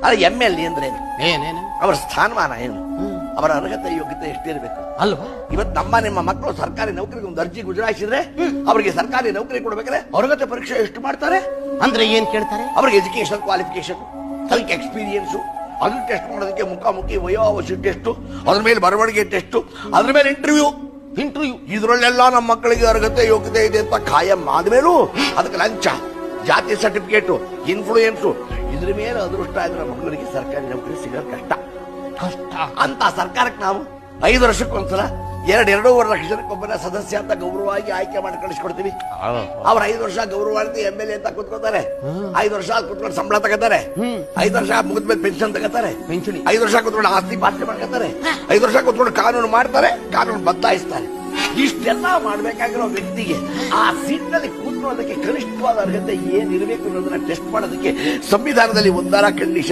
ಅಲ್ಲ MLA ಅಂದ್ರೆ ಏನೇನು ಅವರ ಸ್ಥಾನಮಾನ ಏನು, ಅವರ ಅರ್ಹತೆ ಯೋಗ್ಯತೆ ಎಷ್ಟಿರಬೇಕು ಅಲ್ವಾ? ಇವತ್ತು ನಿಮ್ಮ ಮಕ್ಕಳು ಸರ್ಕಾರಿ ನೌಕರಿಗೆ ಒಂದು ಅರ್ಜಿ ಗುಜರಾಯಿಸಿದ್ರೆ ಅವರಿಗೆ ಸರ್ಕಾರಿ ನೌಕರಿ ಕೊಡ್ಬೇಕಾದ್ರೆ ಅರ್ಹತೆ ಪರೀಕ್ಷೆ ಎಷ್ಟು ಮಾಡ್ತಾರೆ ಅಂದ್ರೆ ಏನ್ ಕೇಳ್ತಾರೆ? ಅವ್ರಿಗೆ ಎಜುಕೇಶನ್ ಕ್ವಾಲಿಫಿಕೇಶನ್, ಅದಕ್ಕೆ ಎಕ್ಸ್ಪೀರಿಯನ್ಸು, ಅದನ್ನ ಟೆಸ್ಟ್ ಮಾಡೋದಕ್ಕೆ ಮುಖಾಮುಖಿ ವಯೋವಶಿ ಟೆಸ್ಟ್, ಅದ್ರ ಮೇಲೆ ಬರವಣಿಗೆ ಟೆಸ್ಟ್, ಅದ್ರ ಮೇಲೆ ಇಂಟರ್ವ್ಯೂ. ಇದರಲ್ಲೆಲ್ಲ ನಮ್ಮ ಮಕ್ಕಳಿಗೆ ಅರ್ಹತೆ ಯೋಗ್ಯತೆ ಇದೆ ಅಂತ ಖಾಯಂ ಆದ್ಮೇಲೂ ಅದಕ್ಕೆ ಲಂಚ, ಜಾತಿ ಸರ್ಟಿಫಿಕೇಟು, ಇನ್ಫ್ಲೂಯೆನ್ಸು, ಇದ್ರ ಮೇಲೆ ಅದೃಷ್ಟ ಇದ್ರೆ ಮಕ್ಕಳಿಗೆ ಸರ್ಕಾರಿ ನೌಕರಿ ಸಿಗೋದು ಕಷ್ಟ ಅಂತ ಸರ್ಕಾರಕ್ಕೆ ನಾವು 5 ವರ್ಷಕ್ಕೊಂದ್ಸಲ 2.5 ಲಕ್ಷ ಜನಕ್ಕೊಬ್ಬನ ಸದಸ್ಯ ಅಂತ ಗೌರವವಾಗಿ ಆಯ್ಕೆ ಮಾಡಿ ಕಳಿಸ್ಕೊಡ್ತೀವಿ. ಅವ್ರ 5 ವರ್ಷ ಗೌರವಾರ್ಥಿ MLA ಅಂತ ಕೂತ್ಕೋತಾರೆ, 5 ವರ್ಷ ಕೂತ್ಕೊಂಡು ಸಂಬಳ ತಗೋತಾರೆ, 5 ವರ್ಷ ಮುಗಿದ್ಮೇಲೆ ಪೆನ್ಷನ್ ತಗೋತಾರೆ, 5 ವರ್ಷ ಕೂತ್ಕೊಂಡು ಆಸ್ತಿ ಪಾಸ್ತಿ ಮಾಡ್ಕೊತಾರೆ, 5 ವರ್ಷ ಕೂತ್ಕೊಂಡು ಕಾನೂನು ಮಾಡ್ತಾರೆ, ಕಾನೂನು ಬದಲಾಯಿಸ್ತಾರೆ. ಇಷ್ಟೆಲ್ಲ ಮಾಡ್ಬೇಕಾಗಿರೋ ವ್ಯಕ್ತಿಗೆ ಆ ಸೀಟ್ನಲ್ಲಿ ಕೂತ್ಕೊಳ್ಳೋದಕ್ಕೆ ಕನಿಷ್ಠವಾದ ಅರ್ಹತೆ ಏನಿರಬೇಕು ಅನ್ನೋದನ್ನ ಟೆಸ್ಟ್ ಮಾಡೋದಕ್ಕೆ ಸಂವಿಧಾನದಲ್ಲಿ ಒಂದಾರ ಕಂಡೀಷನ್